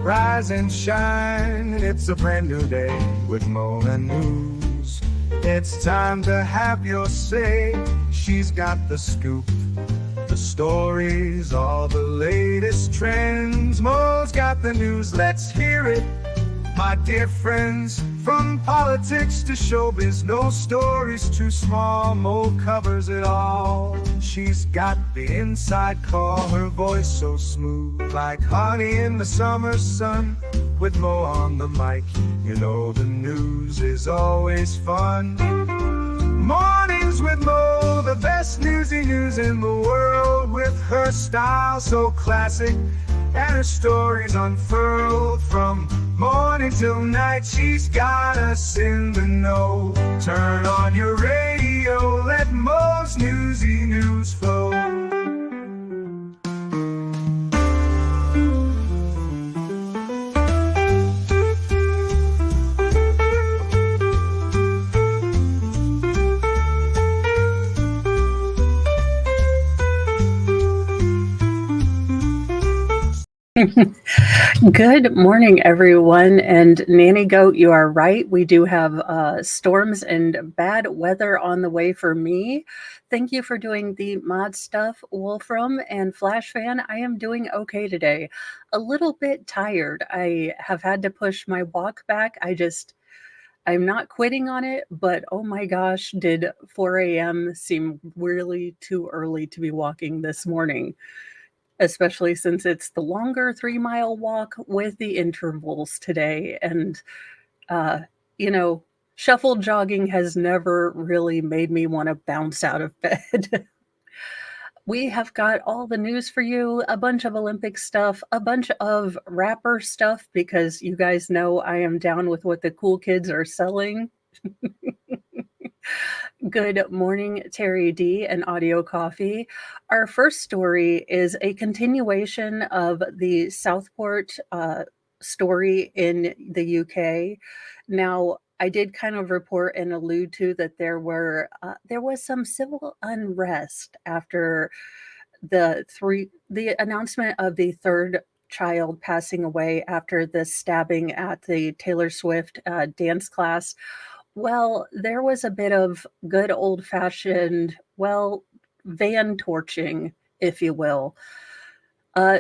Rise and shine, it's a brand new day with Mona News. It's time to have your say. She's got the scoop, the stories, all the latest trends. Mo's got the news, let's hear it, my dear friends. From politics to showbiz, no story's too small. Mo covers it all. She's got the inside call, her voice so smooth, like honey in the summer sun. With Mo on the mic, you know the news is always fun. Mornings with Mo, the best newsy news in the world. With her style so classic and her stories unfurled. From morning till night, she's got us in the know. Turn on your radio, let Mo's newsy news flow. Good morning, everyone. And Nanny Goat, you are right. We do have storms and bad weather on the way for me. Thank you for doing the mod stuff, Wolfram and Flash Fan. I am doing okay today. A little bit tired. I have had to push my walk back. I'm not quitting on it, but oh my gosh, did 4 a.m. seem really too early to be walking this morning, especially since it's the longer 3-mile walk with the intervals today. And, shuffle jogging has never really made me want to bounce out of bed. We have got all the news for you, a bunch of Olympic stuff, a bunch of rapper stuff, because you guys know I am down with what the cool kids are selling. Good morning, Terry D and Audio Coffee. Our first story is a continuation of the Southport story in the UK. Now, I did kind of report and allude to that there was some civil unrest after the announcement of the third child passing away after the stabbing at the Taylor Swift dance class. Well, there was a bit of good old-fashioned, van torching, if you will.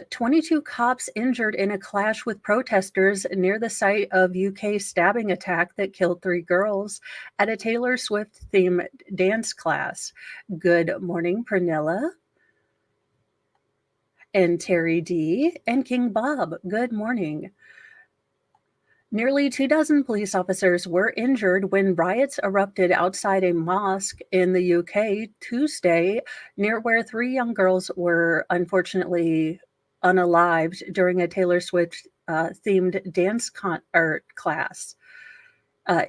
22 cops injured in a clash with protesters near the site of UK stabbing attack that killed 3 girls at a Taylor Swift-themed dance class. Good morning, Pernilla and Terry D and King Bob. Good morning. Nearly 24 police officers were injured when riots erupted outside a mosque in the UK Tuesday, near where 3 young girls were unfortunately unalived during a Taylor Swift themed dance class.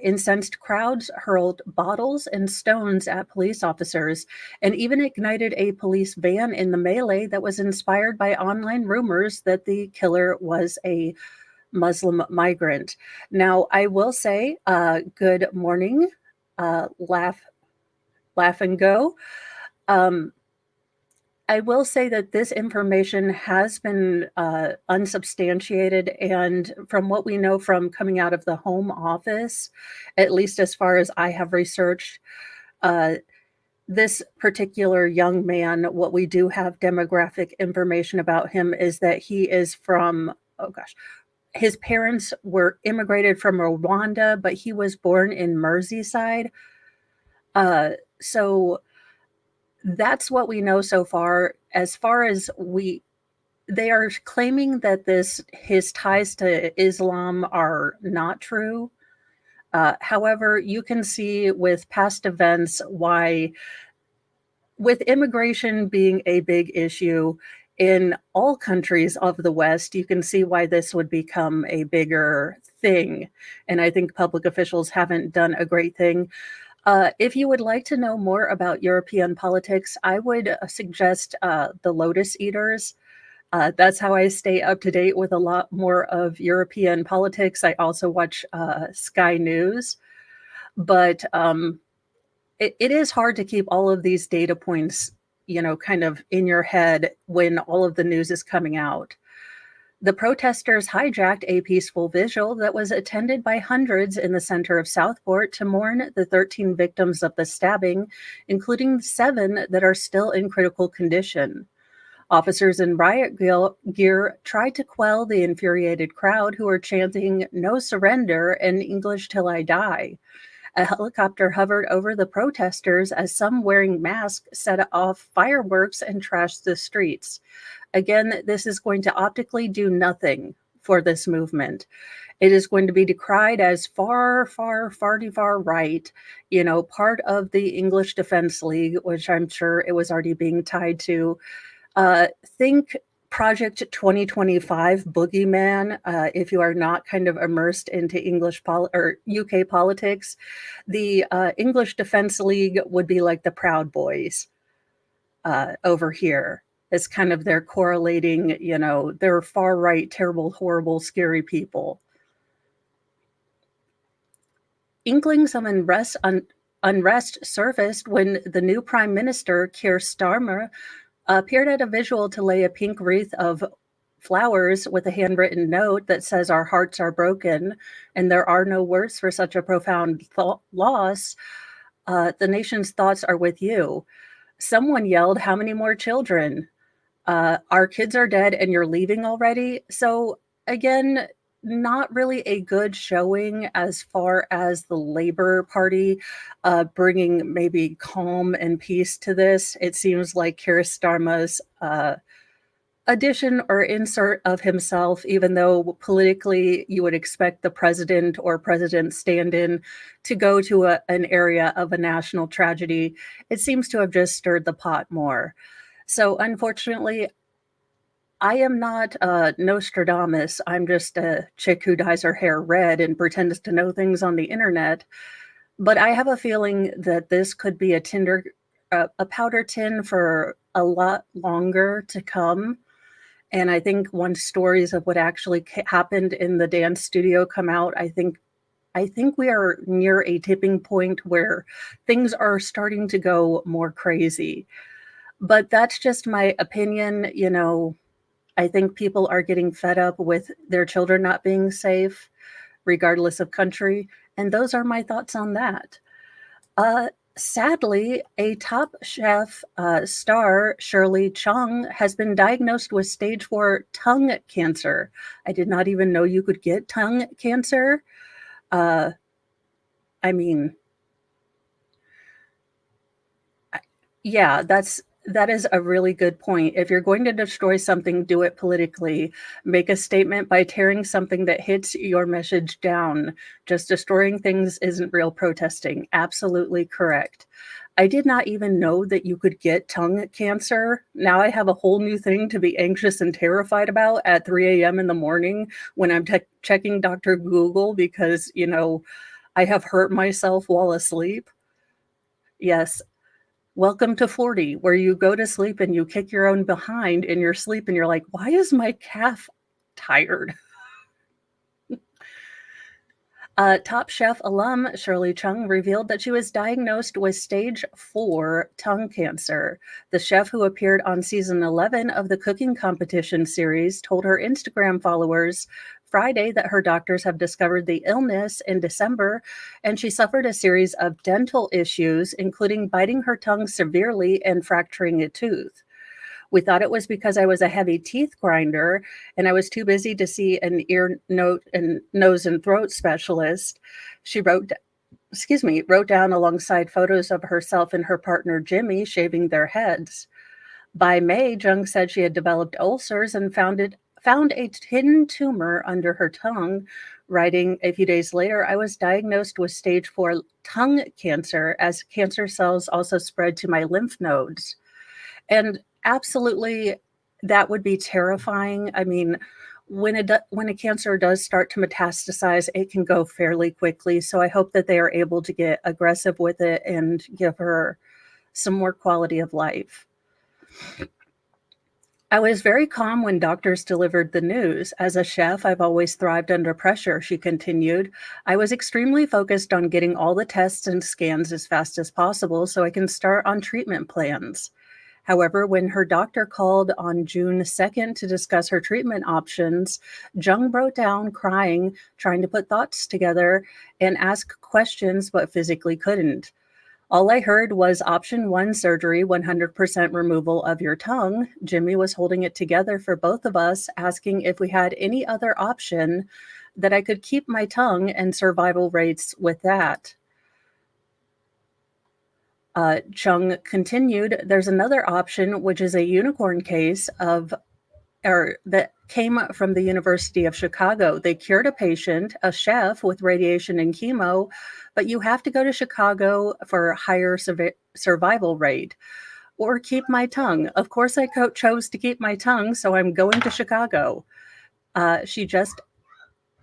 Incensed crowds hurled bottles and stones at police officers and even ignited a police van in the melee that was inspired by online rumors that the killer was a Muslim migrant. Now, I will say, good morning, laugh and go. I will say that this information has been unsubstantiated, and from what we know from coming out of the Home Office, at least as far as I have researched, this particular young man, what we do have demographic information about him is that he is from, his parents were immigrated from Rwanda, but he was born in Merseyside. So that's what we know so far. As far as they are claiming that his ties to Islam are not true. However, you can see with past events why, with immigration being a big issue in all countries of the West, you can see why this would become a bigger thing. And I think public officials haven't done a great thing. If you would like to know more about European politics, I would suggest the Lotus Eaters. That's how I stay up to date with a lot more of European politics. I also watch Sky News. But it is hard to keep all of these data points, kind of in your head when all of the news is coming out. The protesters hijacked a peaceful vigil that was attended by hundreds in the center of Southport to mourn the 13 victims of the stabbing, including 7 that are still in critical condition. Officers in riot gear tried to quell the infuriated crowd who were chanting, "No surrender" and "English till I die." A helicopter hovered over the protesters as some wearing masks set off fireworks and trashed the streets. Again, this is going to optically do nothing for this movement. It is going to be decried as far, far, far too far right, part of the English Defense League, which I'm sure it was already being tied to. Think Project 2025 Boogeyman. If you are not kind of immersed into or UK politics, the English Defense League would be like the Proud Boys over here. It's kind of their correlating, they're far right, terrible, horrible, scary people. Inklings of unrest surfaced when the new Prime Minister, Keir Starmer, appeared at a visual to lay a pink wreath of flowers with a handwritten note that says, "Our hearts are broken, and there are no words for such a profound loss. The nation's thoughts are with you." Someone yelled, "How many more children? Our kids are dead and you're leaving already?" So again, not really a good showing as far as the Labour Party bringing maybe calm and peace to this. It seems like Keir Starmer's addition or insert of himself, even though politically you would expect the president or president stand-in to go to an area of a national tragedy, it seems to have just stirred the pot more. So unfortunately, I am not Nostradamus. I'm just a chick who dyes her hair red and pretends to know things on the internet. But I have a feeling that this could be a powder tin for a lot longer to come. And I think once stories of what actually happened in the dance studio come out, I think we are near a tipping point where things are starting to go more crazy. But that's just my opinion. I think people are getting fed up with their children not being safe, regardless of country. And those are my thoughts on that. Sadly, a Top Chef star, Shirley Chung, has been diagnosed with stage 4 tongue cancer. I did not even know you could get tongue cancer. I mean, yeah, that is a really good point. If you're going to destroy something, do it politically. Make a statement by tearing something that hits your message down. Just destroying things isn't real protesting. Absolutely correct. I did not even know that you could get tongue cancer. Now I have a whole new thing to be anxious and terrified about at 3 a.m. in the morning when I'm checking Dr. Google because, I have hurt myself while asleep. Yes. Welcome to 40, where you go to sleep and you kick your own behind in your sleep and you're like, why is my calf tired? Top Chef alum Shirley Chung revealed that she was diagnosed with stage 4 tongue cancer. The chef, who appeared on season 11 of the cooking competition series, told her Instagram followers Friday that her doctors have discovered the illness in December, and she suffered a series of dental issues, including biting her tongue severely and fracturing a tooth. We thought it was because I was a heavy teeth grinder and I was too busy to see an nose and throat specialist. She wrote down alongside photos of herself and her partner Jimmy shaving their heads. By May, Jung said she had developed ulcers and found a hidden tumor under her tongue, writing a few days later, "I was diagnosed with stage 4 tongue cancer as cancer cells also spread to my lymph nodes." And absolutely, that would be terrifying. I mean, when a cancer does start to metastasize, it can go fairly quickly. So I hope that they are able to get aggressive with it and give her some more quality of life. I was very calm when doctors delivered the news. As a chef, I've always thrived under pressure, she continued. I was extremely focused on getting all the tests and scans as fast as possible so I can start on treatment plans. However, when her doctor called on June 2nd to discuss her treatment options, Jung broke down crying, trying to put thoughts together and ask questions but physically couldn't. All I heard was option 1 surgery, 100% removal of your tongue. Jimmy was holding it together for both of us, asking if we had any other option that I could keep my tongue and survival rates with that. Chung continued, there's another option, which is a unicorn case that came from the University of Chicago. They cured a patient, a chef, with radiation and chemo, but you have to go to Chicago for a higher survival rate. Or keep my tongue. Of course, I chose to keep my tongue, so I'm going to Chicago.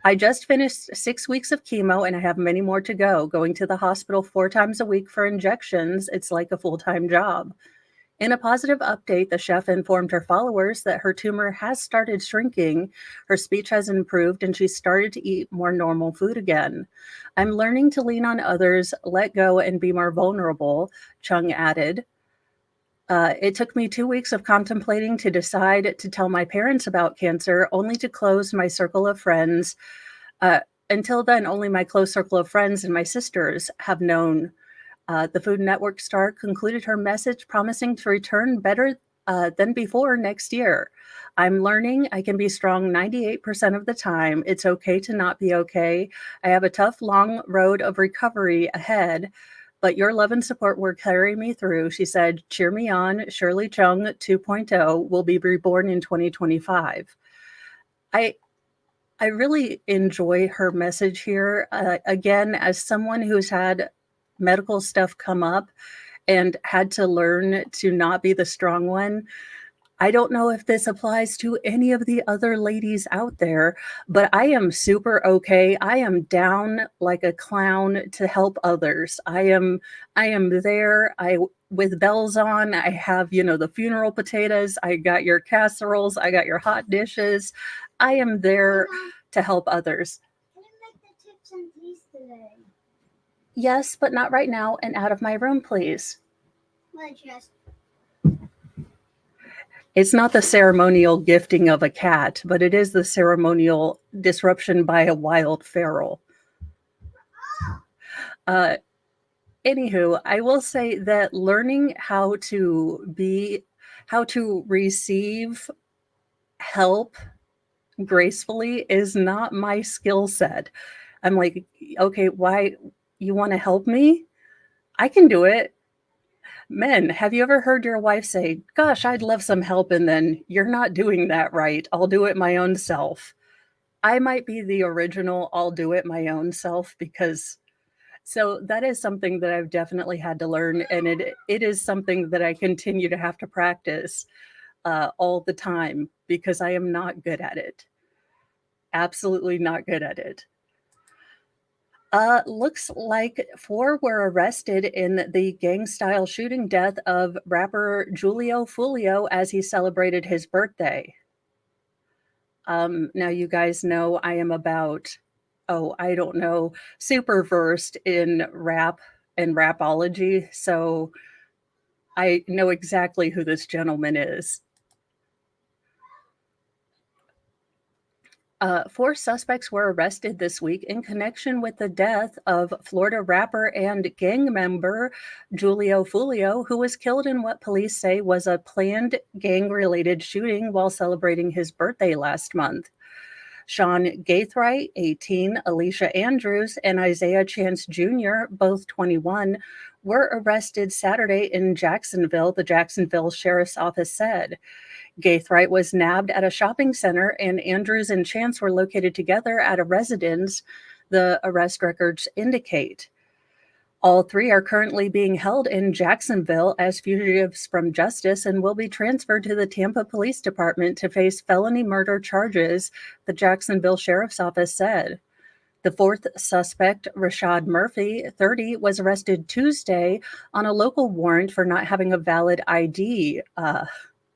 I just finished 6 weeks of chemo and I have many more to go. Going to the hospital 4 times a week for injections, it's like a full-time job. In a positive update, the chef informed her followers that her tumor has started shrinking, her speech has improved, and she started to eat more normal food again. I'm learning to lean on others, let go, and be more vulnerable, Chung added. It took me 2 weeks of contemplating to decide to tell my parents about cancer, only to close my circle of friends. Until then, only my close circle of friends and my sisters have known. The Food Network star concluded her message promising to return better than before next year. I'm learning I can be strong 98% of the time. It's okay to not be okay. I have a tough, long road of recovery ahead, but your love and support will carry me through. She said, cheer me on. Shirley Chung 2.0 will be reborn in 2025. I really enjoy her message here. Again, as someone who's had medical stuff come up and had to learn to not be the strong one, I don't know if this applies to any of the other ladies out there, but I am super okay. I am down like a clown to help others. I am there. With bells on. I have, the funeral potatoes. I got your casseroles. I got your hot dishes. I am there to help others. Can you make the chips and teas today? Yes, but not right now and out of my room, please. Well, just It's not the ceremonial gifting of a cat, but it is the ceremonial disruption by a wild feral. Anywho, I will say that learning how to receive help gracefully is not my skill set. I'm like, okay, why you want to help me? I can do it. Men, have you ever heard your wife say, gosh, I'd love some help, and then you're not doing that right. I'll do it my own self. I might be the original I'll do it my own self, because so that is something that I've definitely had to learn, and it is something that I continue to have to practice all the time, because I am not good at it. Absolutely not good at it. Looks like 4 were arrested in the gang-style shooting death of rapper Julio Fulio as he celebrated his birthday. Now you guys know I am I don't know, super versed in rap and rapology, so I know exactly who this gentleman is. 4 suspects were arrested this week in connection with the death of Florida rapper and gang member Julio Fulio, who was killed in what police say was a planned gang-related shooting while celebrating his birthday last month. Sean Gaithright, 18, Alicia Andrews, and Isaiah Chance Jr., both 21, were arrested Saturday in Jacksonville, the Jacksonville Sheriff's Office said. Gaithright was nabbed at a shopping center, and Andrews and Chance were located together at a residence, the arrest records indicate. All 3 are currently being held in Jacksonville as fugitives from justice and will be transferred to the Tampa Police Department to face felony murder charges, the Jacksonville Sheriff's Office said. The 4th suspect, Rashad Murphy, 30, was arrested Tuesday on a local warrant for not having a valid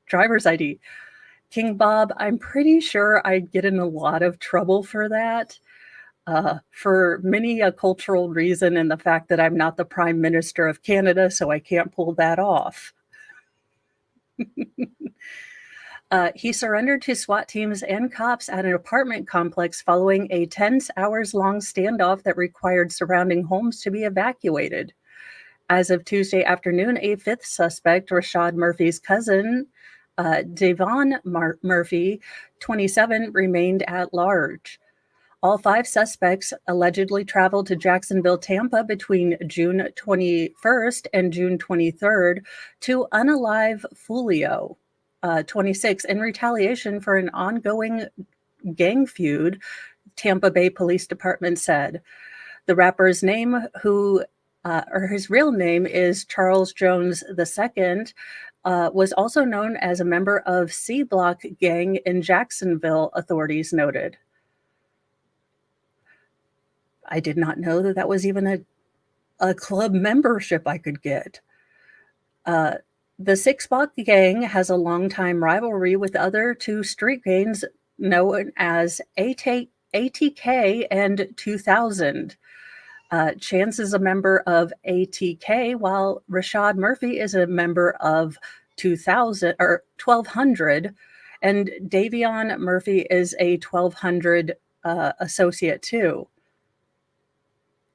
driver's ID. King Bob, I'm pretty sure I'd get in a lot of trouble for that, for many a cultural reason, and the fact that I'm not the Prime Minister of Canada, so I can't pull that off. He surrendered to SWAT teams and cops at an apartment complex following a 10 hours long standoff that required surrounding homes to be evacuated. As of Tuesday afternoon, a fifth suspect, Rashad Murphy's cousin, Davon Murphy, 27, remained at large. All 5 suspects allegedly traveled to Jacksonville, Tampa between June 21st and June 23rd to unalive Fulio, 26, in retaliation for an ongoing gang feud, Tampa Bay Police Department said. The rapper's name, his real name is Charles Jones II, was also known as a member of C Block gang in Jacksonville, authorities noted. I did not know that that was even a club membership I could get. The Six Block gang has a longtime rivalry with other 2 street gangs known as ATK and 2000. Chance is a member of ATK, while Rashad Murphy is a member of 2000 or 1200, and Davion Murphy is a 1200 associate too.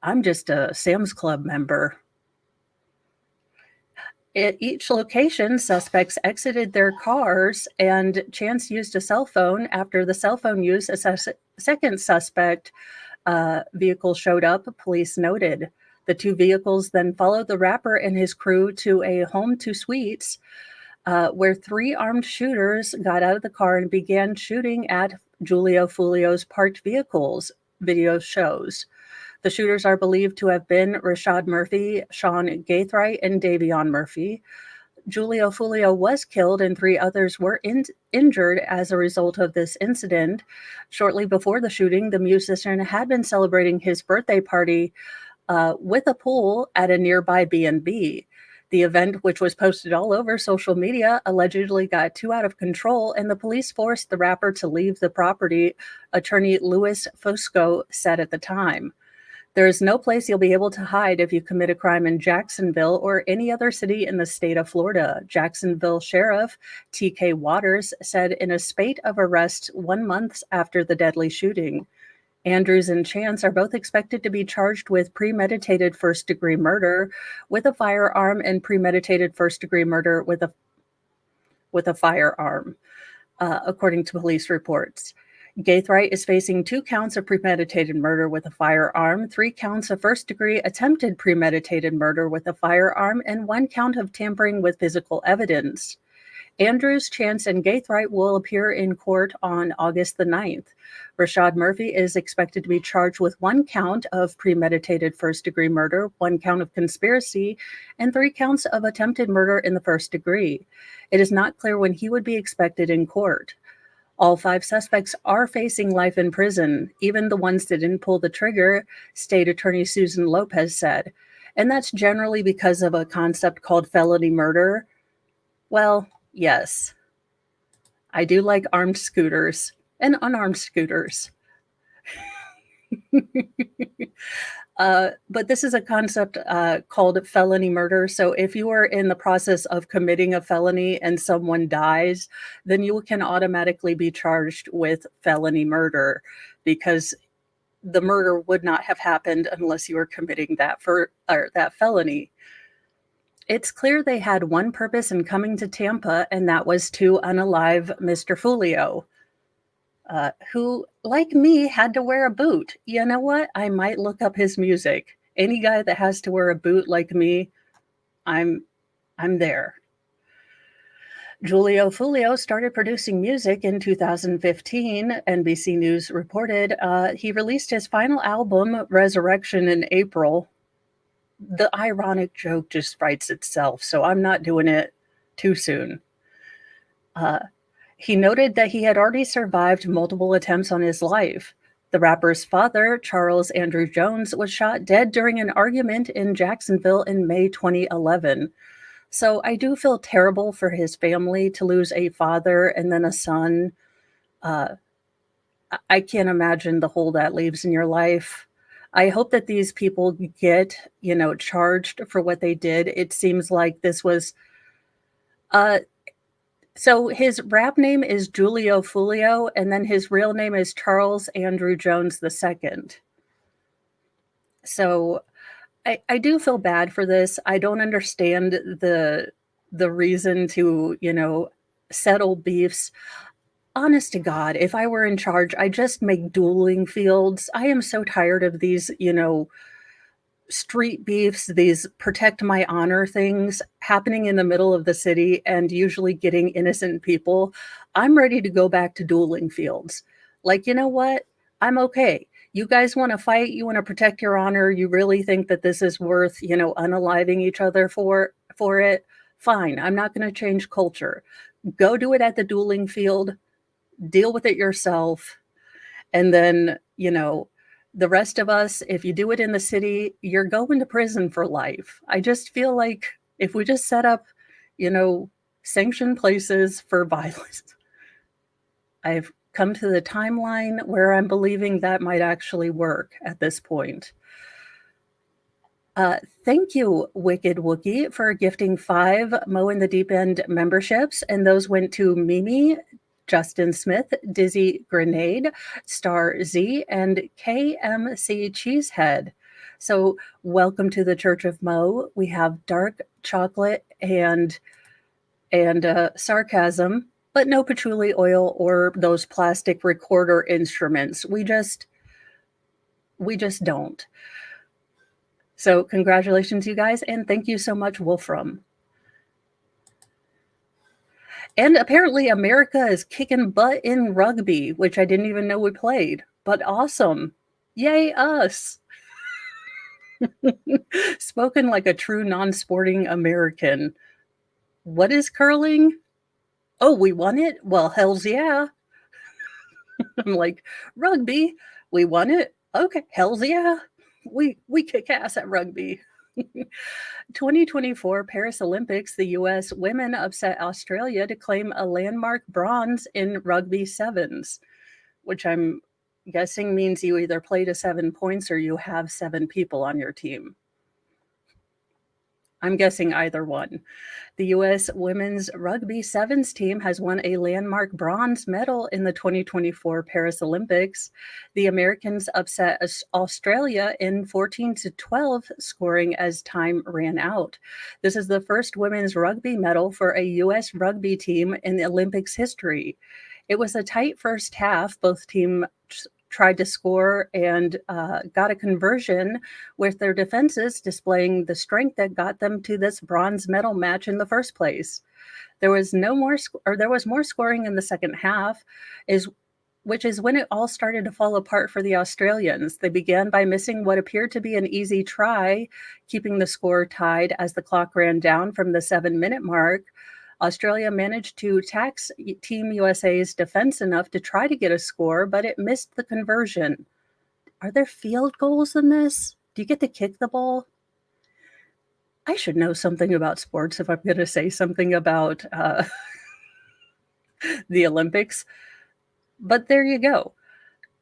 I'm just a Sam's Club member. At each location, suspects exited their cars, and Chance used a cell phone. After the cell phone use, a second suspect vehicle showed up, police noted. The 2 vehicles then followed the rapper and his crew to a home 2 suites, where 3 armed shooters got out of the car and began shooting at Julio Fulio's parked vehicles, video shows. The shooters are believed to have been Rashad Murphy, Sean Gaithright, and Davion Murphy. Julio Fulio was killed and 3 others were injured as a result of this incident. Shortly before the shooting, the musician had been celebrating his birthday party with a pool at a nearby B&B. The event, which was posted all over social media, allegedly got too out of control, and the police forced the rapper to leave the property, attorney Louis Fusco said at the time. There is no place you'll be able to hide if you commit a crime in Jacksonville or any other city in the state of Florida, Jacksonville Sheriff T.K. Waters said in a spate of arrests 1 month after the deadly shooting. Andrews and Chance are both expected to be charged with premeditated first-degree murder with a firearm and premeditated first-degree murder with a firearm, according to police reports. Gaithright is facing 2 counts of premeditated murder with a firearm, 3 counts of first-degree attempted premeditated murder with a firearm, and 1 count of tampering with physical evidence. Andrews, Chance, and Gaithright will appear in court on August the 9th. Rashad Murphy is expected to be charged with 1 count of premeditated first-degree murder, 1 count of conspiracy, and 3 counts of attempted murder in the first degree. It is not clear when he would be expected in court. All 5 suspects are facing life in prison, even the ones that didn't pull the trigger, State Attorney Susan Lopez said. And that's generally because of a concept called felony murder. Well, yes. I do like armed scooters and unarmed scooters. But this is a concept called felony murder. So if you are in the process of committing a felony and someone dies, then you can automatically be charged with felony murder because the murder would not have happened unless you were committing that felony. It's clear they had one purpose in coming to Tampa, and that was to unalive Mr. Fulio. Who, like me, had to wear a boot. You know what? I might look up his music. Any guy that has to wear a boot like me, I'm there. Julio Fulio started producing music in 2015, NBC News reported. He released his final album, Resurrection, in April. The ironic joke just writes itself, so I'm not doing it too soon. He noted that he had already survived multiple attempts on his life. The rapper's father, Charles Andrew Jones, was shot dead during an argument in Jacksonville in May 2011. So I do feel terrible for his family to lose a father and then a son. I can't imagine the hole that leaves in your life. I hope that these people get, charged for what they did. It seems like this was So his rap name is Julio Fulio, and then his real name is Charles Andrew Jones II. So I do feel bad for this. I don't understand the reason to, settle beefs. Honest to God, if I were in charge, I'd just make dueling fields. I am so tired of these, street beefs, these protect my honor things happening in the middle of the city and usually getting innocent people. I'm ready to go back to dueling fields. Like, you know what? I'm okay. You guys want to fight, you want to protect your honor, you really think that this is worth, unaliving each other for it. Fine. I'm not going to change culture. Go do it at the dueling field, deal with it yourself. And then, the rest of us, if you do it in the city, you're going to prison for life. I just feel like if we just set up, sanctioned places for violence, I've come to the timeline where I'm believing that might actually work at this point. Thank you, Wicked Wookie, for gifting 5 Mo in the Deep End memberships. And those went to Mimi, Justin Smith, Dizzy Grenade, Star Z, and KMC Cheesehead. So welcome to the Church of Mo. We have dark chocolate and sarcasm, but no patchouli oil or those plastic recorder instruments. We just don't. So congratulations, you guys, and thank you so much, Wolfram. And apparently America is kicking butt in rugby, which I didn't even know we played, but awesome. Yay us. Spoken like a true non-sporting American. What is curling? Oh, we won it? Well, hells yeah. I'm like, rugby, we won it? Okay, hells yeah. We kick ass at rugby. 2024 Paris Olympics, the US women upset Australia to claim a landmark bronze in rugby sevens, which I'm guessing means you either play to 7 points or you have 7 people on your team. I'm guessing either one. The U.S. women's rugby sevens team has won a landmark bronze medal in the 2024 Paris Olympics. The Americans upset Australia in 14-12 scoring as time ran out. This is the first women's rugby medal for a U.S. rugby team in the Olympics history. It was a tight first half. Both teams tried to score and got a conversion, with their defenses displaying the strength that got them to this bronze medal match in the first place. There was more scoring in the second half, which is when it all started to fall apart for the Australians. They began by missing what appeared to be an easy try, keeping the score tied as the clock ran down from the 7-minute mark. Australia managed to tax Team USA's defense enough to try to get a score, but it missed the conversion. Are there field goals in this? Do you get to kick the ball? I should know something about sports if I'm going to say something about the Olympics. But there you go.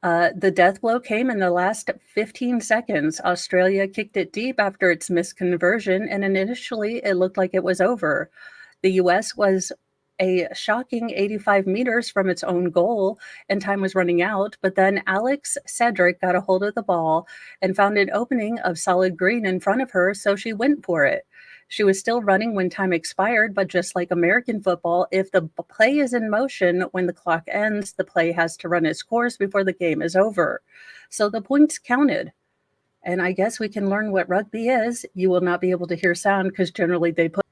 The death blow came in the last 15 seconds. Australia kicked it deep after its missed conversion, and initially it looked like it was over. The U.S. was a shocking 85 meters from its own goal, and time was running out. But then Alex Cedric got a hold of the ball and found an opening of solid green in front of her, so she went for it. She was still running when time expired, but just like American football, if the play is in motion when the clock ends, the play has to run its course before the game is over. So the points counted. And I guess we can learn what rugby is. You will not be able to hear sound because generally they put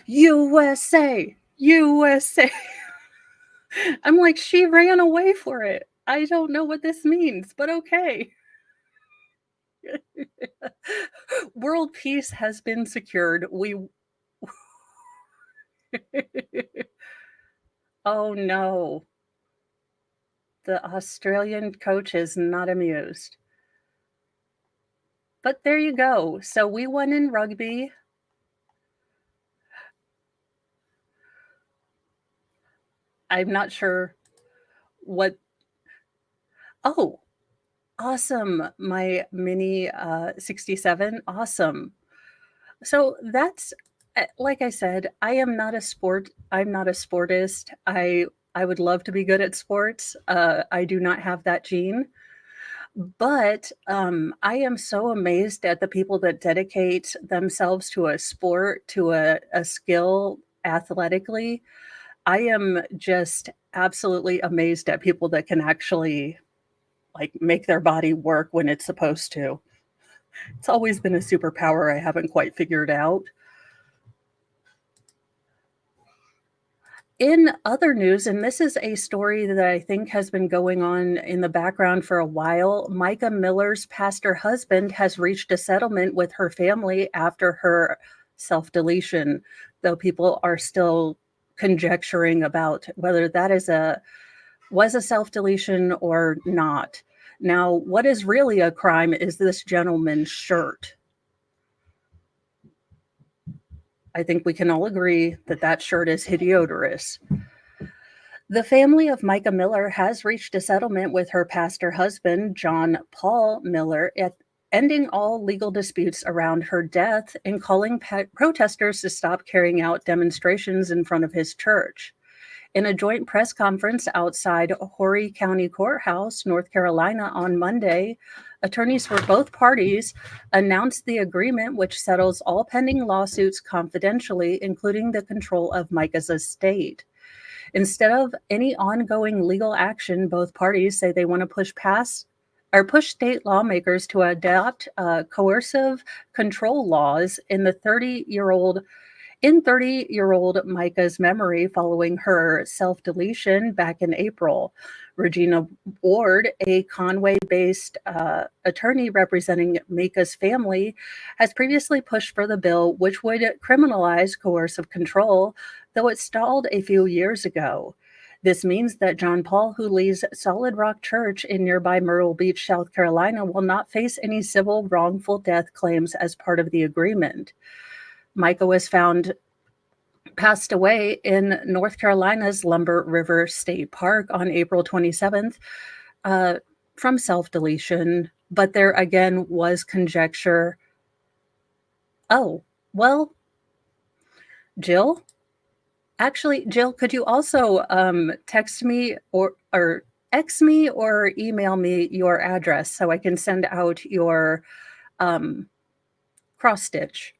USA, USA. I'm like, she ran away for it. I don't know what this means, but okay. World peace has been secured. Oh no. The Australian coach is not amused. But there you go. So we won in rugby. I'm not sure what. Oh, awesome. My Mini 67. Awesome. So that's like I said, I'm not a sportist. I would love to be good at sports. I do not have that gene. But I am so amazed at the people that dedicate themselves to a sport, to a skill athletically. I am just absolutely amazed at people that can actually like make their body work when it's supposed to. It's always been a superpower I haven't quite figured out. In other news, and this is a story that I think has been going on in the background for a while, Micah Miller's pastor husband has reached a settlement with her family after her self-deletion, though people are still conjecturing about whether that was a self-deletion or not. Now, what is really a crime is this gentleman's shirt. I think we can all agree that that shirt is hideous. The family of Micah Miller has reached a settlement with her pastor husband, John Paul Miller, at ending all legal disputes around her death and calling protesters to stop carrying out demonstrations in front of his church. In a joint press conference outside Horry County Courthouse, North Carolina, on Monday, attorneys for both parties announced the agreement, which settles all pending lawsuits confidentially, including the control of Micah's estate. Instead of any ongoing legal action, both parties say they want to push state lawmakers to adopt coercive control laws in 30-year-old Micah's memory following her self-deletion back in April. Regina Ward, a Conway-based attorney representing Micah's family, has previously pushed for the bill, which would criminalize coercive control, though it stalled a few years ago. This means that John Paul, who leads Solid Rock Church in nearby Myrtle Beach, South Carolina, will not face any civil wrongful death claims as part of the agreement. Micah was found passed away in North Carolina's Lumber River State Park on April 27th from self-deletion, but there again was conjecture. Oh, well, Jill? Actually, Jill, could you also text me or X me or email me your address so I can send out your cross stitch?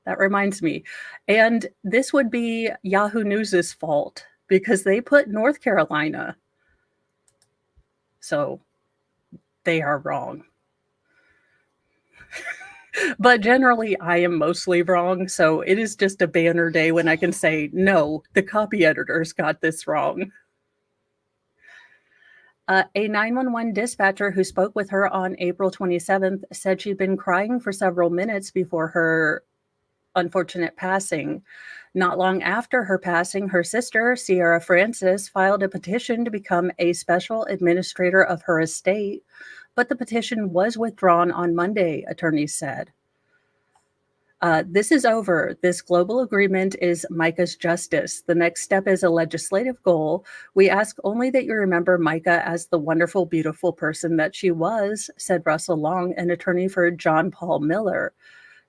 That reminds me. And this would be Yahoo News's fault because they put North Carolina. So they are wrong. But generally, I am mostly wrong. So it is just a banner day when I can say, no, the copy editors got this wrong. A 911 dispatcher who spoke with her on April 27th said she'd been crying for several minutes before her unfortunate passing. Not long after her passing, her sister, Sierra Francis, filed a petition to become a special administrator of her estate, but the petition was withdrawn on Monday, attorneys said. This is over. This global agreement is Micah's justice. The next step is a legislative goal. We ask only that you remember Micah as the wonderful, beautiful person that she was, said Russell Long, an attorney for John Paul Miller.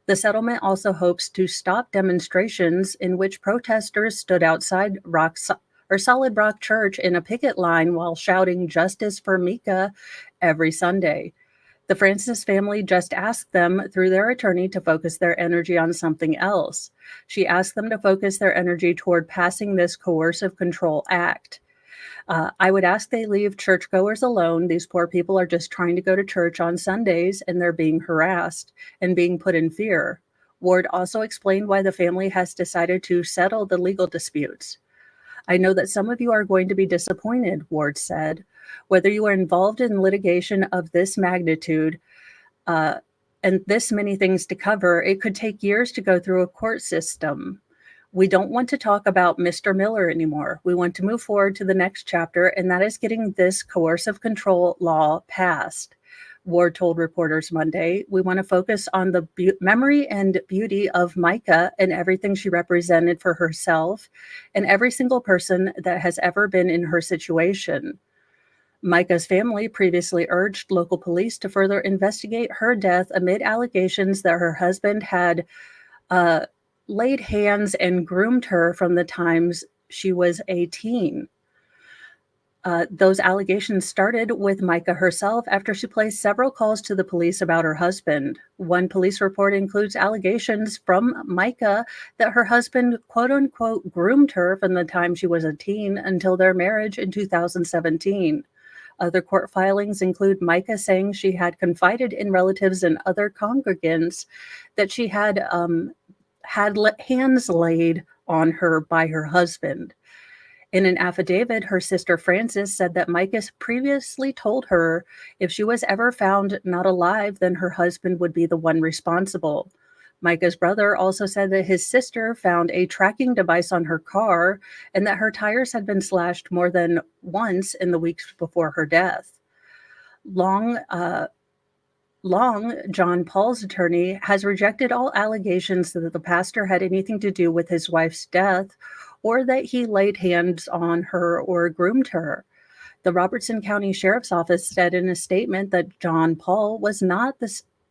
The settlement also hopes to stop demonstrations in which protesters stood outside Solid Rock Church in a picket line while shouting "Justice for Micah" every Sunday. The Francis family just asked them through their attorney to focus their energy on something else. She asked them to focus their energy toward passing this coercive control act. I would ask they leave churchgoers alone. These poor people are just trying to go to church on Sundays, and they're being harassed and being put in fear. Ward also explained why the family has decided to settle the legal disputes. I know that some of you are going to be disappointed, Ward said. Whether you are involved in litigation of this magnitude and this many things to cover, it could take years to go through a court system. We don't want to talk about Mr. Miller anymore. We want to move forward to the next chapter, and that is getting this coercive control law passed. Ward told reporters Monday, we want to focus on the memory and beauty of Micah and everything she represented for herself and every single person that has ever been in her situation. Micah's family previously urged local police to further investigate her death amid allegations that her husband had laid hands and groomed her from the times she was a teen. Those allegations started with Micah herself after she placed several calls to the police about her husband. One police report includes allegations from Micah that her husband, quote unquote, groomed her from the time she was a teen until their marriage in 2017. Other court filings include Micah saying she had confided in relatives and other congregants that she had hands laid on her by her husband. In an affidavit, her sister Frances said that Micah previously told her if she was ever found not alive, then her husband would be the one responsible. Micah's brother also said that his sister found a tracking device on her car and that her tires had been slashed more than once in the weeks before her death. Long, John Paul's attorney, has rejected all allegations that the pastor had anything to do with his wife's death or that he laid hands on her or groomed her. The Robertson County Sheriff's Office said in a statement that John Paul was not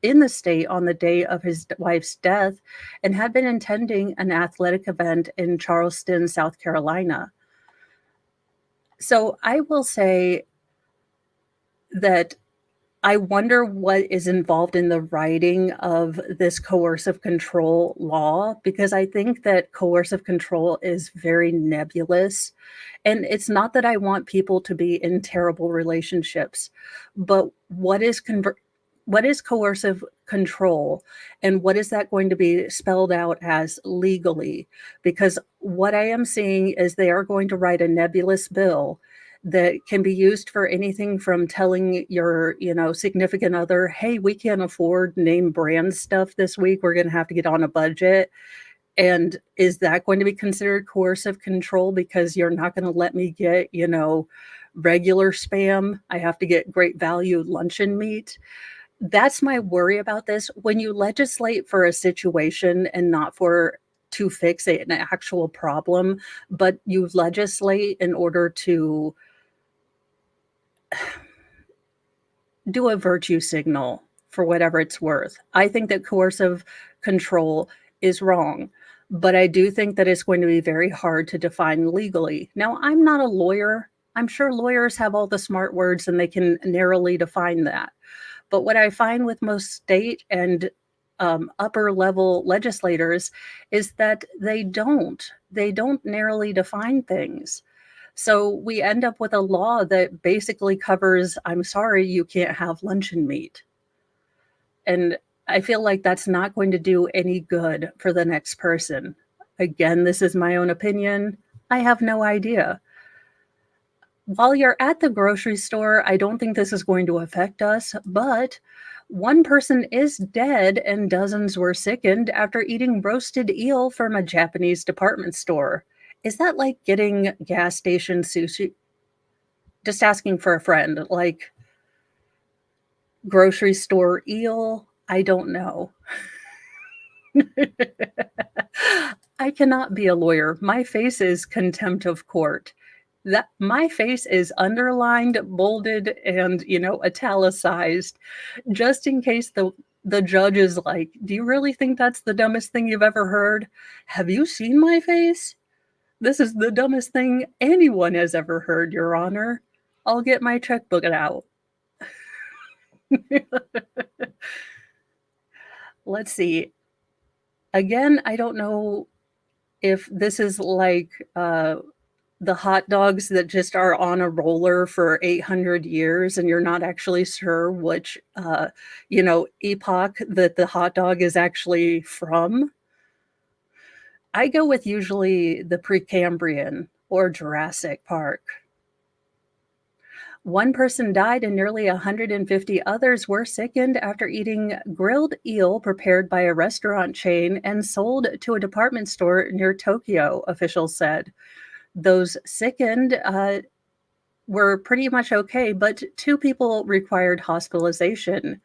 in the state on the day of his wife's death and had been attending an athletic event in Charleston, South Carolina. So I will say that I wonder what is involved in the writing of this coercive control law, because I think that coercive control is very nebulous. And it's not that I want people to be in terrible relationships, but what is coercive control, and what is that going to be spelled out as legally? Because what I am seeing is they are going to write a nebulous bill that can be used for anything from telling your, significant other, hey, we can't afford name brand stuff this week. We're going to have to get on a budget. And is that going to be considered coercive control because you're not going to let me get, regular Spam? I have to get great value luncheon meat. That's my worry about this. When you legislate for a situation and not to fix an actual problem, but you legislate in order to do a virtue signal for whatever it's worth. I think that coercive control is wrong, but I do think that it's going to be very hard to define legally. Now, I'm not a lawyer. I'm sure lawyers have all the smart words and they can narrowly define that. But what I find with most state and upper level legislators is that they don't narrowly define things. So we end up with a law that basically covers, I'm sorry, you can't have luncheon meat. And I feel like that's not going to do any good for the next person. Again, this is my own opinion. I have no idea. While you're at the grocery store, I don't think this is going to affect us, but one person is dead and dozens were sickened after eating roasted eel from a Japanese department store. Is that like getting gas station sushi? Just asking for a friend, like grocery store eel? I don't know. I cannot be a lawyer. My face is contempt of court. That my face is underlined, bolded, and italicized, just in case the judge is like, "Do you really think that's the dumbest thing you've ever heard? Have you seen my face? This is the dumbest thing anyone has ever heard, Your Honor. I'll get my checkbook out." Let's see. Again, I don't know if this is like the hot dogs that just are on a roller for 800 years and you're not actually sure which, epoch that the hot dog is actually from. I go with usually the Precambrian or Jurassic Park. One person died and nearly 150 others were sickened after eating grilled eel prepared by a restaurant chain and sold to a department store near Tokyo, officials said. Those sickened were pretty much okay, but 2 people required hospitalization.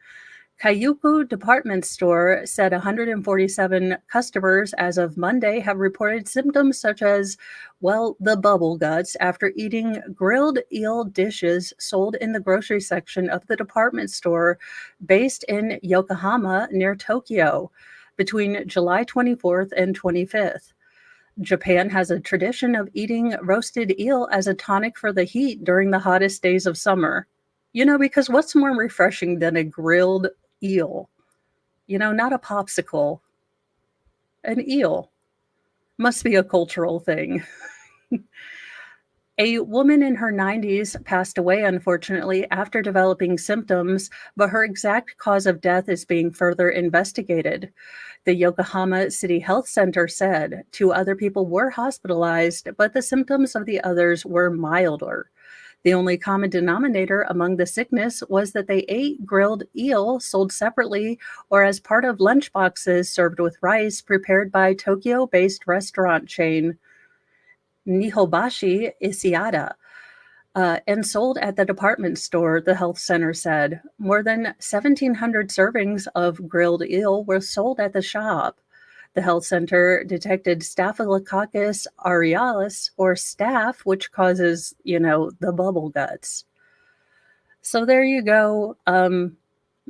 Kayuku department store said 147 customers as of Monday have reported symptoms such as, the bubble guts after eating grilled eel dishes sold in the grocery section of the department store based in Yokohama near Tokyo. between July 24th and 25th. Japan has a tradition of eating roasted eel as a tonic for the heat during the hottest days of summer. Because what's more refreshing than a grilled eel? Not a popsicle, an eel. Must be a cultural thing. A woman in her 90s passed away, unfortunately, after developing symptoms, but her exact cause of death is being further investigated. The Yokohama City Health Center said 2 other people were hospitalized, but the symptoms of the others were milder. The only common denominator among the sickness was that they ate grilled eel sold separately or as part of lunchboxes served with rice prepared by Tokyo-based restaurant chain Nihobashi Isiada, and sold at the department store, the health center said. More than 1,700 servings of grilled eel were sold at the shop. The health center detected Staphylococcus aureus, or staph, which causes, the bubble guts. So there you go.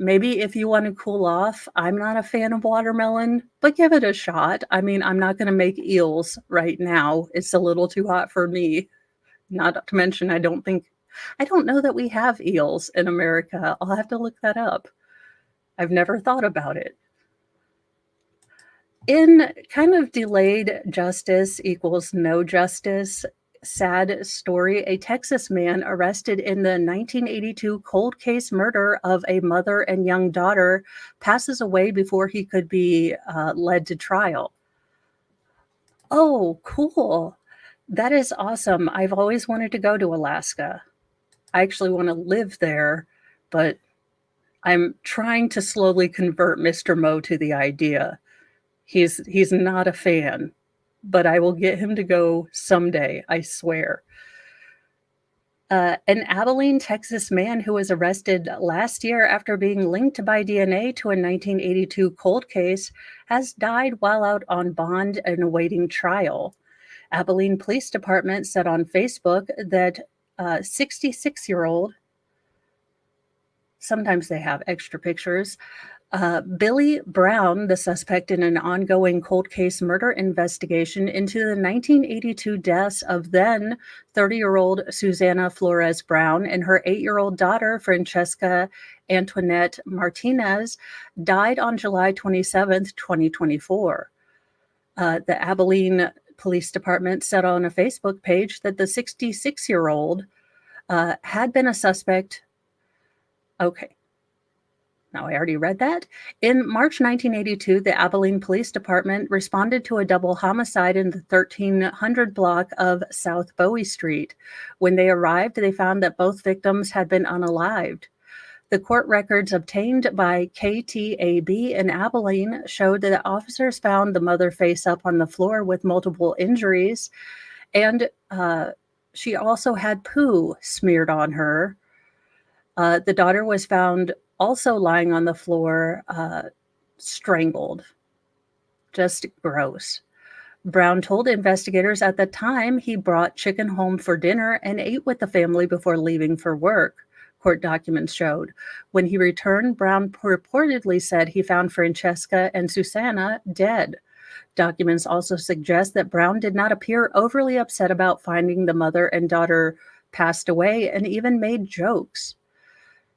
Maybe if you want to cool off, I'm not a fan of watermelon, but give it a shot. I mean, I'm not going to make eels right now. It's a little too hot for me. Not to mention, I don't know that we have eels in America. I'll have to look that up. I've never thought about it. In kind of delayed justice equals no justice, sad story, a Texas man arrested in the 1982 cold case murder of a mother and young daughter passes away before he could be led to trial. Oh, cool. That is awesome. I've always wanted to go to Alaska. I actually want to live there, but I'm trying to slowly convert Mr. Mo to the idea. He's not a fan, but I will get him to go someday, I swear. An Abilene, Texas man who was arrested last year after being linked by DNA to a 1982 cold case has died while out on bond and awaiting trial. Abilene Police Department said on Facebook that 66-year-old, sometimes they have extra pictures, Billy Brown, the suspect in an ongoing cold case murder investigation into the 1982 deaths of then 30-year-old Susanna Flores Brown and her 8-year-old daughter, Francesca Antoinette Martinez, died on July 27, 2024. The Abilene Police Department said on a Facebook page that the 66-year-old had been a suspect. Okay. Now, I already read that. In March 1982, the Abilene Police Department responded to a double homicide in the 1300 block of South Bowie Street. When they arrived, they found that both victims had been unalived. The court records obtained by KTAB in Abilene showed that officers found the mother face up on the floor with multiple injuries, and she also had poo smeared on her. The daughter was found also lying on the floor, strangled. Just gross. Brown told investigators at the time he brought chicken home for dinner and ate with the family before leaving for work, court documents showed. When he returned, Brown reportedly said he found Francesca and Susanna dead. Documents also suggest that Brown did not appear overly upset about finding the mother and daughter passed away and even made jokes.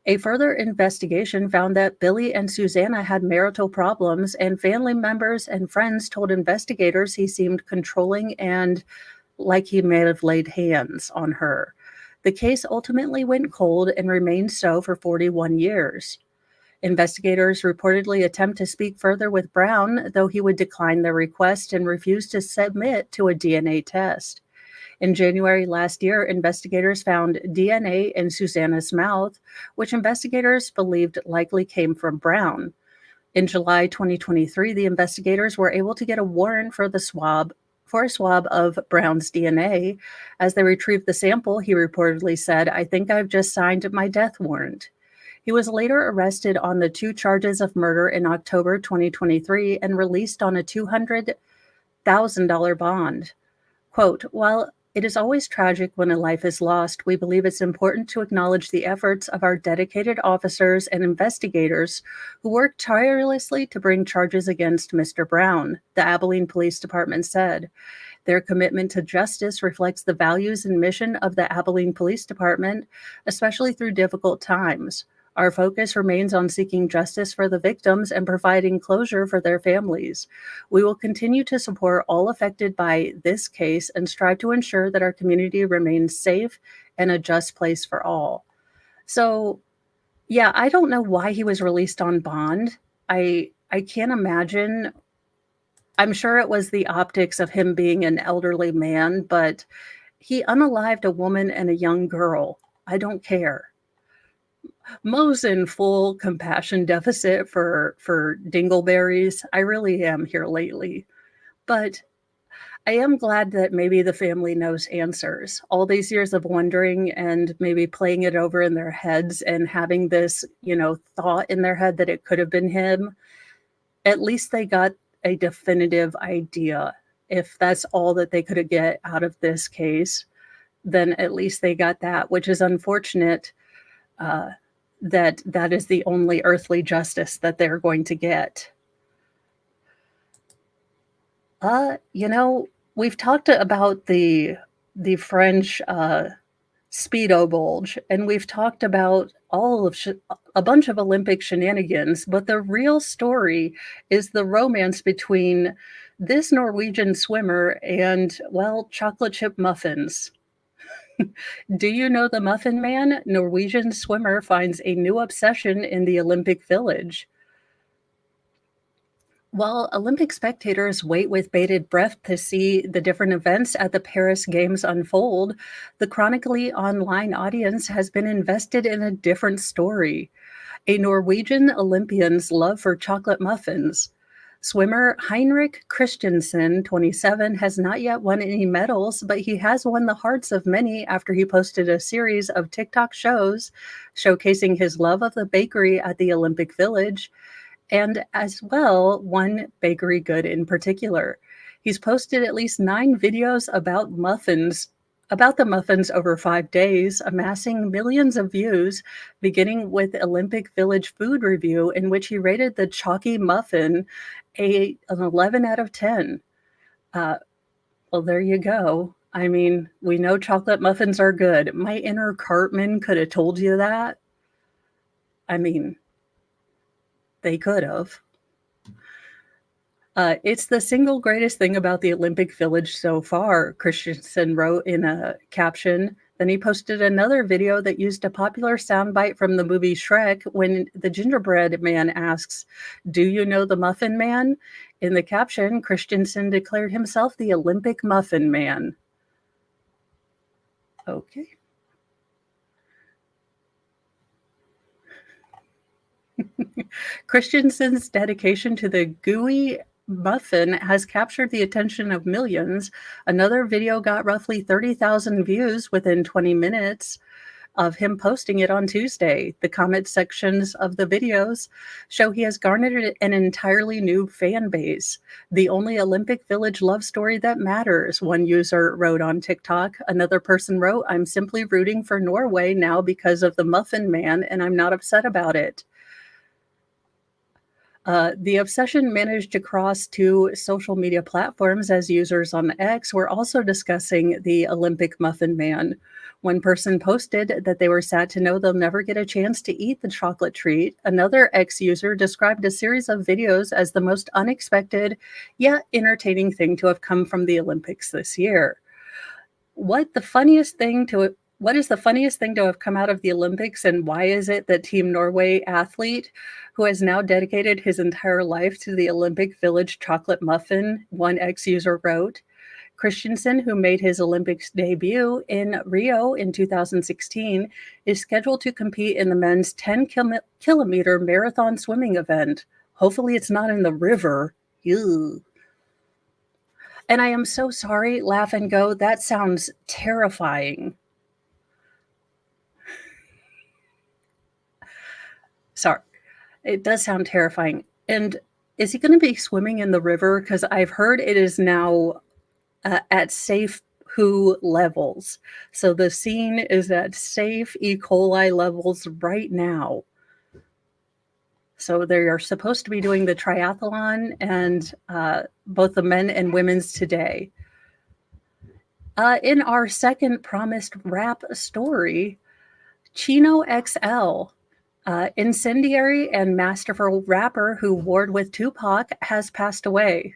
A further investigation found that Billy and Susanna had marital problems, and family members and friends told investigators he seemed controlling and like he may have laid hands on her. The case ultimately went cold and remained so for 41 years. Investigators reportedly attempt to speak further with Brown, though he would decline their request and refuse to submit to a DNA test. In January last year, investigators found DNA in Susanna's mouth, which investigators believed likely came from Brown. In July 2023, the investigators were able to get a warrant for a swab of Brown's DNA. As they retrieved the sample, he reportedly said, "I think I've just signed my death warrant." He was later arrested on the 2 charges of murder in October 2023 and released on a $200,000 bond. Quote, "While It is always tragic when a life is lost. We believe it's important to acknowledge the efforts of our dedicated officers and investigators who worked tirelessly to bring charges against Mr. Brown, the Abilene Police Department said. Their commitment to justice reflects the values and mission of the Abilene Police Department, especially through difficult times. Our focus remains on seeking justice for the victims and providing closure for their families. We will continue to support all affected by this case and strive to ensure that our community remains safe and a just place for all. So, yeah, I don't know why he was released on bond. I can't imagine. I'm sure it was the optics of him being an elderly man, but he unalived a woman and a young girl. I don't care. Mo's in full compassion deficit for dingleberries. I really am here lately. But I am glad that maybe the family knows answers. All these years of wondering and maybe playing it over in their heads and having this, thought in their head that it could have been him, at least they got a definitive idea. If that's all that they could get out of this case, then at least they got that, which is unfortunate. That is the only earthly justice that they're going to get. We've talked about the French Speedo bulge, and we've talked about a bunch of Olympic shenanigans, but the real story is the romance between this Norwegian swimmer and, well, chocolate chip muffins. Do you know the Muffin Man? Norwegian swimmer finds a new obsession in the Olympic Village. While Olympic spectators wait with bated breath to see the different events at the Paris Games unfold, the chronically online audience has been invested in a different story: a Norwegian Olympian's love for chocolate muffins. Swimmer Heinrich Christensen, 27, has not yet won any medals, but he has won the hearts of many after he posted a series of TikTok shows showcasing his love of the bakery at the Olympic Village, and as well, one bakery good in particular. He's posted at least 9 videos about the muffins over 5 days, amassing millions of views, beginning with Olympic Village food review, in which he rated the chalky muffin an 11 out of 10. Well, there you go. I mean, we know chocolate muffins are good. My inner Cartman could have told you that. I mean, they could have. It's the single greatest thing about the Olympic Village so far, Christensen wrote in a caption. Then he posted another video that used a popular soundbite from the movie Shrek when the gingerbread man asks, "Do you know the Muffin Man?" In the caption, Christensen declared himself the Olympic Muffin Man. Okay. Christensen's dedication to the gooey muffin has captured the attention of millions. Another video got roughly 30,000 views within 20 minutes of him posting it on Tuesday. The comment sections of the videos show he has garnered an entirely new fan base. The only Olympic Village love story that matters, one user wrote on TikTok. Another person wrote, "I'm simply rooting for Norway now because of the Muffin Man, and I'm not upset about it." The obsession managed to cross 2 social media platforms, as users on X were also discussing the Olympic Muffin Man. One person posted that they were sad to know they'll never get a chance to eat the chocolate treat. Another X user described a series of videos as the most unexpected yet entertaining thing to have come from the Olympics this year. What is the funniest thing to have come out of the Olympics, and why is it that Team Norway athlete, who has now dedicated his entire life to the Olympic Village chocolate muffin, one ex-user wrote. Christensen, who made his Olympics debut in Rio in 2016, is scheduled to compete in the men's 10-kilometer marathon swimming event. Hopefully it's not in the river. Ew. And I am so sorry, Laugh and Go, that sounds terrifying. Sorry, it does sound terrifying. And is he going to be swimming in the river? Because I've heard it is now at safe WHO levels. So the scene is at safe E. coli levels right now. So they are supposed to be doing the triathlon and both the men and women's today. In our second promised rap story, Chino XL, incendiary and masterful rapper who warred with Tupac, has passed away.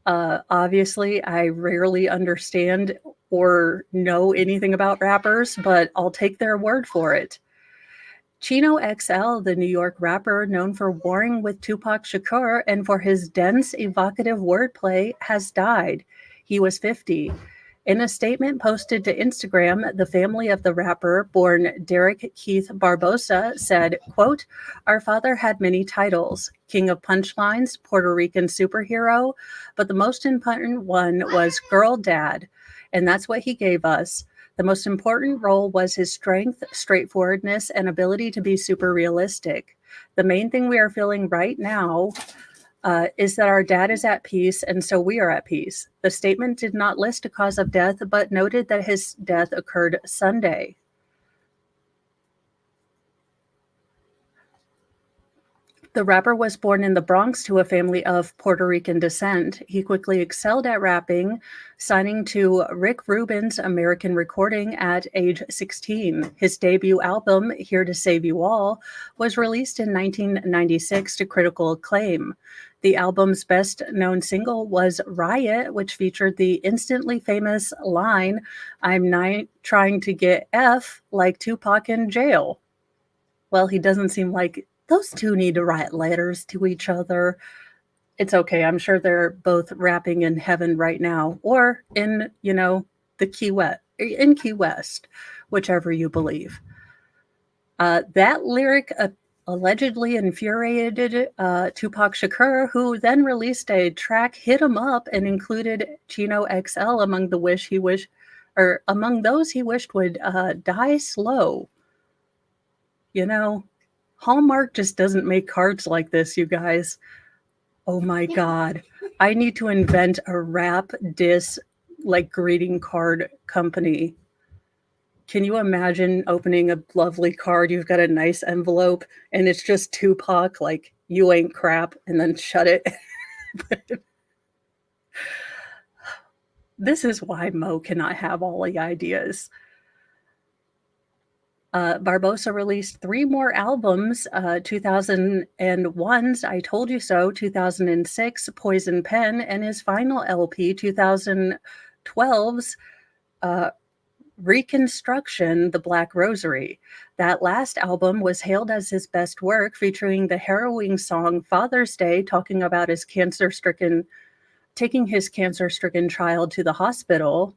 Obviously, I rarely understand or know anything about rappers, but I'll take their word for it. Chino XL, the New York rapper known for warring with Tupac Shakur and for his dense, evocative wordplay, has died. He was 50. In a statement posted to Instagram, the family of the rapper, born Derek Keith Barbosa, said, quote, "Our father had many titles, King of Punchlines, Puerto Rican superhero, but the most important one was Girl Dad, and that's what he gave us. The most important role was his strength, straightforwardness, and ability to be super realistic. The main thing we are feeling right now is that our dad is at peace, and so we are at peace." The statement did not list a cause of death, but noted that his death occurred Sunday. The rapper was born in the Bronx to a family of Puerto Rican descent. He quickly excelled at rapping, signing to Rick Rubin's American Recording at age 16. His debut album, Here to Save You All, was released in 1996 to critical acclaim. The album's best-known single was Riot, which featured the instantly famous line, "I'm trying to get F like Tupac in jail." Well, he doesn't seem like those two need to write letters to each other. It's okay. I'm sure they're both rapping in heaven right now, or in, the Key West, whichever you believe. That lyric allegedly infuriated Tupac Shakur, who then released a track, "Hit 'Em Up," and included Chino XL among those he wished would die slow. Hallmark just doesn't make cards like this, you guys. Oh my God. I need to invent a rap diss greeting card company. Can you imagine opening a lovely card? You've got a nice envelope and it's just Tupac, like, "You ain't crap," and then shut it. This is why Mo cannot have all the ideas. Barbosa released 3 more albums, 2001's I Told You So, 2006 Poison Pen, and his final LP, 2012's Reconstruction, The Black Rosary. That last album was hailed as his best work, featuring the harrowing song Father's Day, talking about taking his cancer-stricken child to the hospital.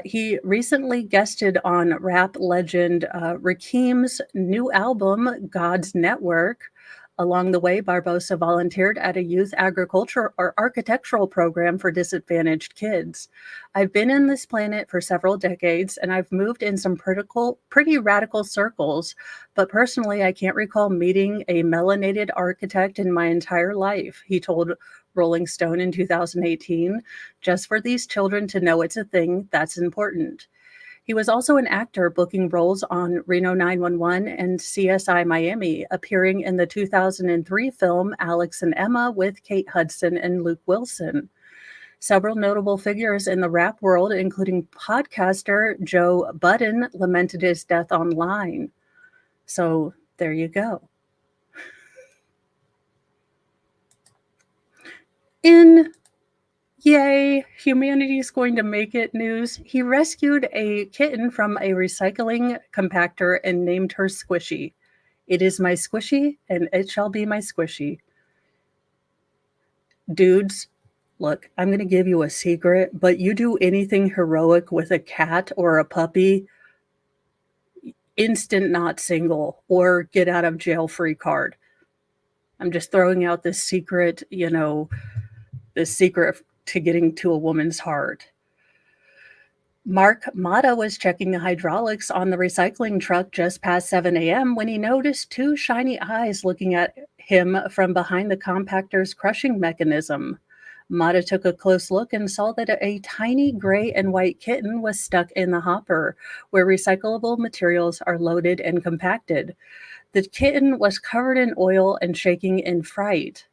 He recently guested on rap legend Rakeem's new album, God's Network. Along the way, Barbosa volunteered at a youth agriculture or architectural program for disadvantaged kids. "I've been in this planet for several decades, and I've moved in some pretty radical circles, but personally, I can't recall meeting a melanated architect in my entire life," he told Rolling Stone in 2018. "Just for these children to know it's a thing, that's important." He was also an actor, booking roles on Reno 911 and CSI Miami, appearing in the 2003 film Alex and Emma with Kate Hudson and Luke Wilson. Several notable figures in the rap world, including podcaster Joe Budden, lamented his death online. So there you go. Yay, humanity's going to make it news, he rescued a kitten from a recycling compactor and named her Squishy. "It is my Squishy, and it shall be my Squishy." Dudes, look, I'm going to give you a secret, but you do anything heroic with a cat or a puppy, instant not single or get out of jail free card. I'm just throwing out this secret, this secret to getting to a woman's heart. Mark Mata was checking the hydraulics on the recycling truck just past 7 a.m. when he noticed 2 shiny eyes looking at him from behind the compactor's crushing mechanism. Mata took a close look and saw that a tiny gray and white kitten was stuck in the hopper, where recyclable materials are loaded and compacted. The kitten was covered in oil and shaking in fright.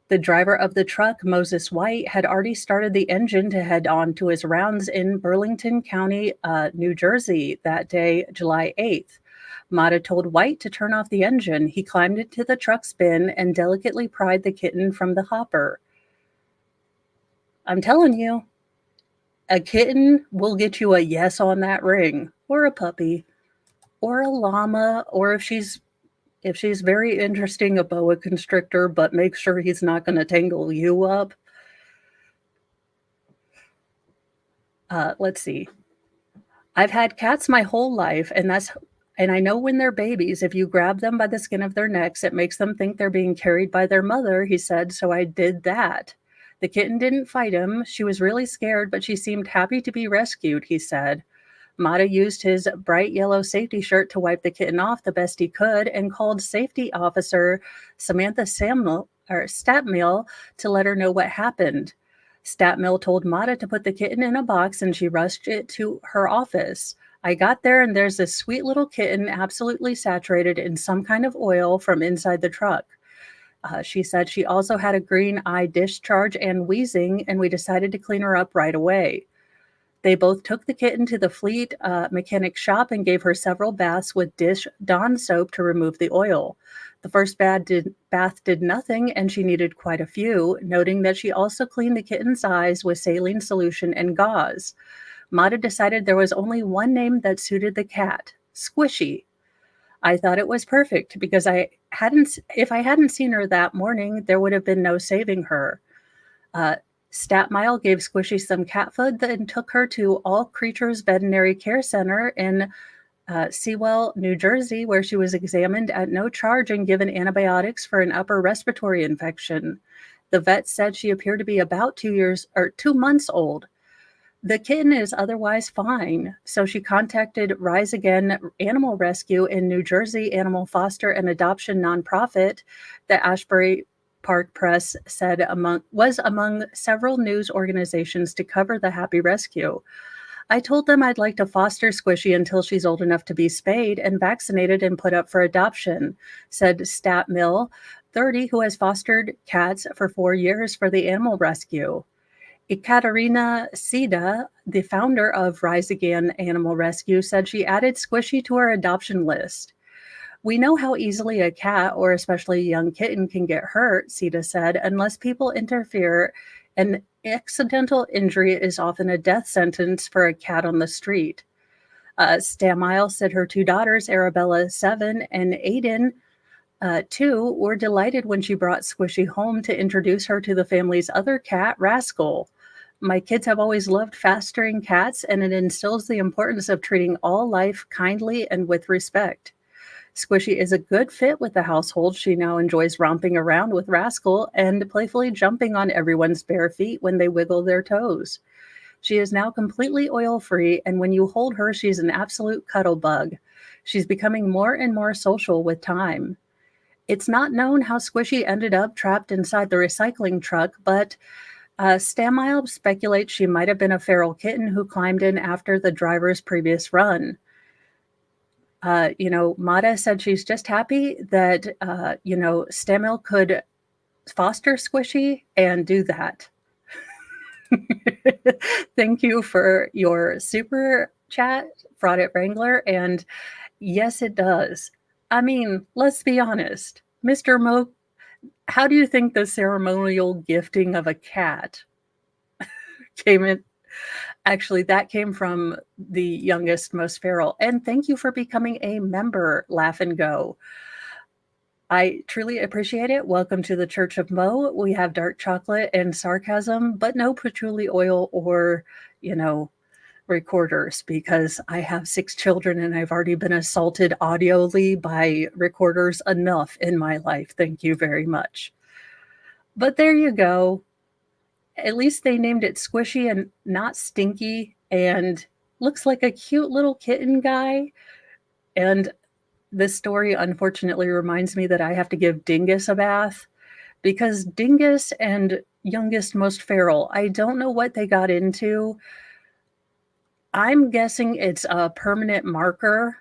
The driver of the truck, Moses White, had already started the engine to head on to his rounds in Burlington County, New Jersey, that day, July 8th. Mata told White to turn off the engine. He climbed into the truck's bin and delicately pried the kitten from the hopper. I'm telling you, a kitten will get you a yes on that ring, or a puppy, or a llama, or if she's very interesting, a boa constrictor, but make sure he's not going to tangle you up. Let's see. I've had cats my whole life, and I know when they're babies, if you grab them by the skin of their necks, it makes them think they're being carried by their mother, he said, so I did that. The kitten didn't fight him. She was really scared, but she seemed happy to be rescued, he said. Mata used his bright yellow safety shirt to wipe the kitten off the best he could and called safety officer Samantha Statmill to let her know what happened. Statmill told Mata to put the kitten in a box and she rushed it to her office. I got there and there's this sweet little kitten absolutely saturated in some kind of oil from inside the truck. She said she also had a green eye discharge and wheezing, and we decided to clean her up right away. They both took the kitten to the Fleet mechanic shop and gave her several baths with Dish Dawn soap to remove the oil. The first bath did nothing, and she needed quite a few, noting that she also cleaned the kitten's eyes with saline solution and gauze. Mata decided there was only one name that suited the cat, Squishy. I thought it was perfect because if I hadn't seen her that morning, there would have been no saving her. Statmile gave Squishy some cat food, then took her to All Creatures Veterinary Care Center in Sewell, New Jersey, where she was examined at no charge and given antibiotics for an upper respiratory infection. The vet said she appeared to be about 2 months old. The kitten is otherwise fine, so she contacted Rise Again Animal Rescue in New Jersey, animal foster and adoption nonprofit. The Ashbury Park Press said was among several news organizations to cover the happy rescue. I told them I'd like to foster Squishy until she's old enough to be spayed and vaccinated and put up for adoption, said Statmill, 30, who has fostered cats for 4 years for the animal rescue. Ekaterina Sida, the founder of Rise Again Animal Rescue, said she added Squishy to her adoption list. We know how easily a cat, or especially a young kitten, can get hurt, Sida said, unless people interfere. An accidental injury is often a death sentence for a cat on the street. Stamile said her 2 daughters, Arabella, 7, and Aiden, 2, were delighted when she brought Squishy home to introduce her to the family's other cat, Rascal. My kids have always loved fostering cats, and it instills the importance of treating all life kindly and with respect. Squishy is a good fit with the household. She now enjoys romping around with Rascal and playfully jumping on everyone's bare feet when they wiggle their toes. She is now completely oil-free, and when you hold her, she's an absolute cuddle bug. She's becoming more and more social with time. It's not known how Squishy ended up trapped inside the recycling truck, but Stamile speculates she might have been a feral kitten who climbed in after the driver's previous run. Mata said she's just happy that, Stamile could foster Squishy and do that. Thank you for your super chat, Fraud at Wrangler. And yes, it does. I mean, let's be honest. Mr. Mo, how do you think the ceremonial gifting of a cat came in? Actually, that came from the youngest, most feral. And thank you for becoming a member, Laugh and Go. I truly appreciate it. Welcome to the Church of Mo. We have dark chocolate and sarcasm, but no patchouli oil or, recorders, because I have 6 children and I've already been assaulted audibly by recorders enough in my life. Thank you very much. But there you go. At least they named it Squishy and not Stinky, and looks like a cute little kitten guy. And this story unfortunately reminds me that I have to give Dingus a bath because Dingus and Youngest Most Feral, I don't know what they got into. I'm guessing it's a permanent marker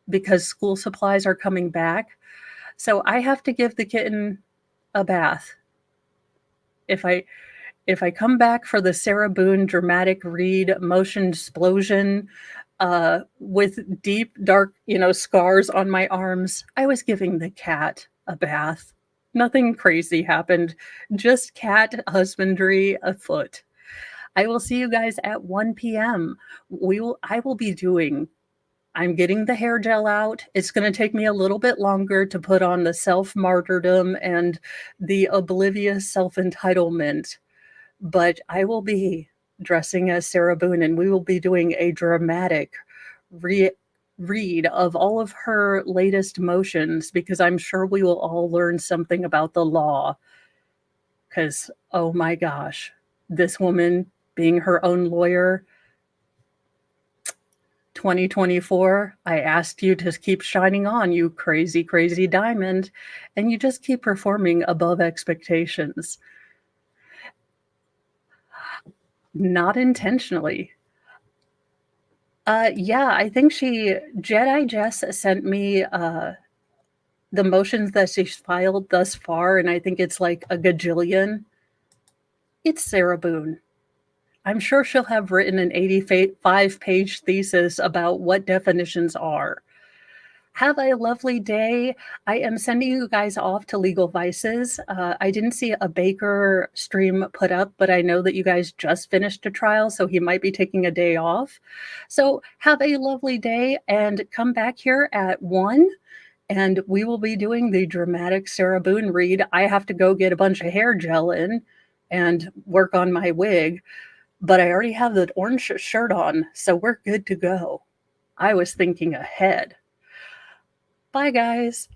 because school supplies are coming back. So I have to give the kitten a bath. If I come back for the Sarah Boone dramatic read motion explosion with deep dark, scars on my arms, I was giving the cat a bath. Nothing crazy happened, just cat husbandry afoot. I will see you guys at 1 p.m. I'm getting the hair gel out. It's going to take me a little bit longer to put on the self-martyrdom and the oblivious self-entitlement, but I will be dressing as Sarah Boone, and we will be doing a dramatic read of all of her latest motions, because I'm sure we will all learn something about the law. Because, oh my gosh, this woman being her own lawyer, 2024, I asked you to keep shining on, you crazy, crazy diamond, and you just keep performing above expectations. Not intentionally. Yeah, I think Jedi Jess sent me the motions that she's filed thus far, and I think it's like a gajillion. It's Sarah Boone. I'm sure she'll have written an 85-page thesis about what definitions are. Have a lovely day. I am sending you guys off to Legal Vices. I didn't see a Baker stream put up, but I know that you guys just finished a trial, so he might be taking a day off. So have a lovely day and come back here at 1, and we will be doing the dramatic Sarah Boone read. I have to go get a bunch of hair gel in and work on my wig, but I already have the orange shirt on, so we're good to go. I was thinking ahead. Bye, guys.